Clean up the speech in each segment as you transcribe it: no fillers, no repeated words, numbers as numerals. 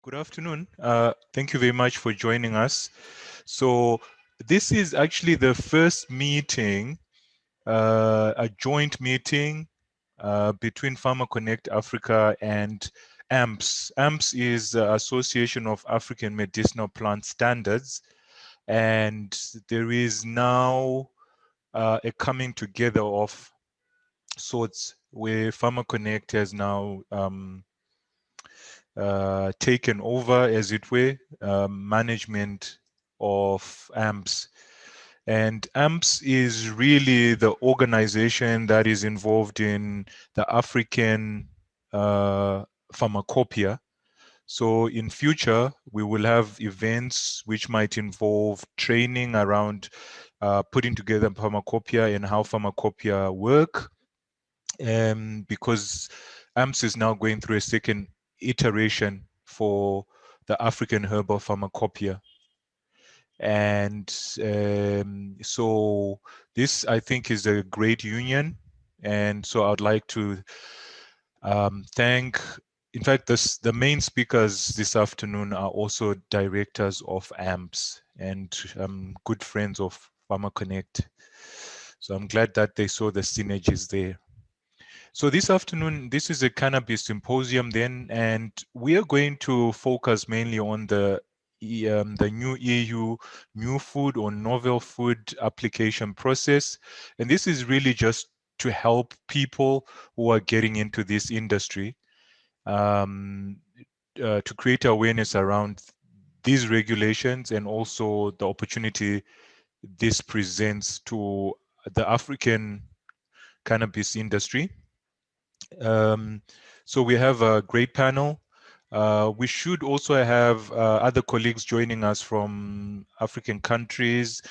Good afternoon. Thank you very much for joining us. So this is actually the first meeting, a joint meeting between Pharma Connect Africa and AMPS. AMPS is the Association of African Medicinal Plant Standards, and there is now a coming together of sorts where Pharma Connect has now taken over, as it were, management of AMPS. And AMPS is really the organization that is involved in the African pharmacopoeia. So in future, we will have events which might involve training around putting together pharmacopoeia and how pharmacopoeia work, because AMPS is now going through a second iteration for the African herbal pharmacopoeia. And so this, I think, is a great union. And so I'd like to thank, in fact, the main speakers this afternoon are also directors of AMPS and good friends of Pharma Connect. So I'm glad that they saw the synergies there. So this afternoon, this is a cannabis symposium then, and we are going to focus mainly on the new EU new food or novel food application process. And this is really just to help people who are getting into this industry to create awareness around these regulations and also the opportunity this presents to the African cannabis industry. So we have a great panel. We should also have other colleagues joining us from African countries.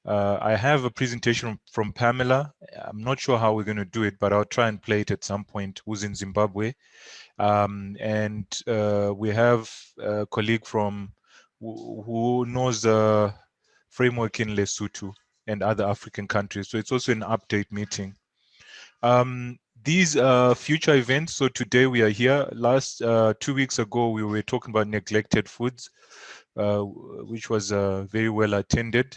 I have a presentation from Pamela. I'm not sure how we're going to do it, but I'll try and play it at some point, who's in Zimbabwe. And we have a colleague from who knows the framework in Lesotho and other African countries. So it's also an update meeting. These future events. So today we are here. Last 2 weeks ago, we were talking about neglected foods, which was very well attended.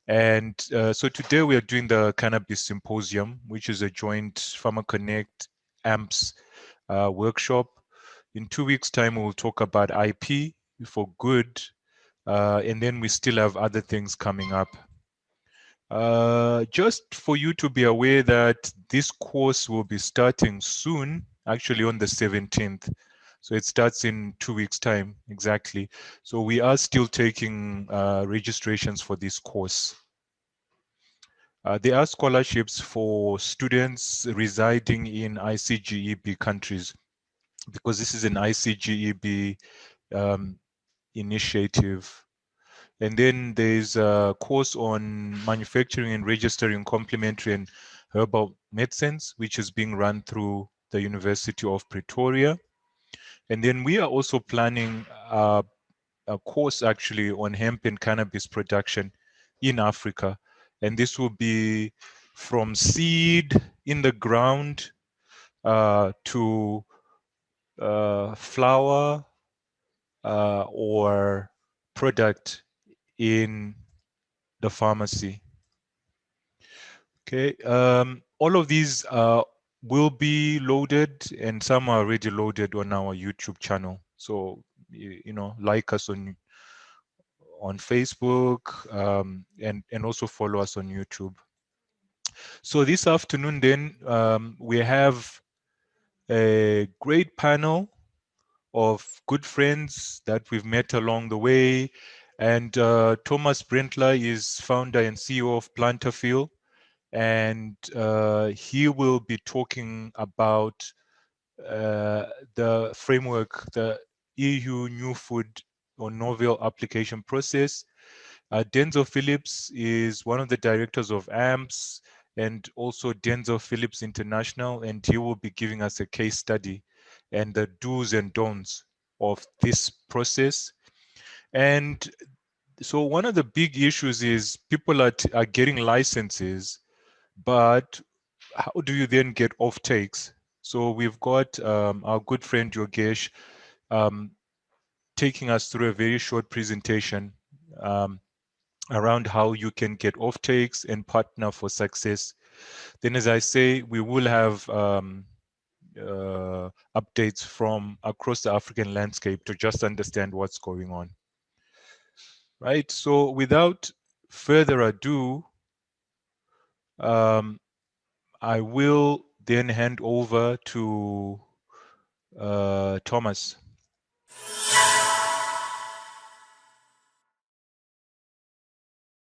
And so today we are doing the Cannabis Symposium, which is a joint Pharma Connect AMPS workshop. In 2 weeks' time, we will talk about IP for good. And then we still have other things coming up. Just for you to be aware that this course will be starting soon, actually on the 17th. So it starts in 2 weeks' time, exactly. So we are still taking registrations for this course. There are scholarships for students residing in ICGEB countries, because this is an ICGEB initiative. And then there's a course on manufacturing and registering complementary and herbal medicines, which is being run through the University of Pretoria. And then we are also planning a course actually on hemp and cannabis production in Africa. And this will be from seed in the ground to flower or product in the pharmacy. Okay, all of these will be loaded, and some are already loaded on our YouTube channel. So you know, like us on Facebook, and also follow us on YouTube. So this afternoon, then we have a great panel of good friends that we've met along the way. And Thomas Brentler is founder and CEO of Planterfield. And he will be talking about the framework, the EU New Food or Novel Application Process. Denzel Phillips is one of the directors of AMPS and also Denzel Phillips International, and he will be giving us a case study and the do's and don'ts of this process. And so one of the big issues is people are getting licenses, but how do you then get off takes? So we've got our good friend Yogesh taking us through a very short presentation around how you can get offtakes and partner for success. Then, as I say, we will have updates from across the African landscape to just understand what's going on. Right. So, without further ado, I will then hand over to Thomas.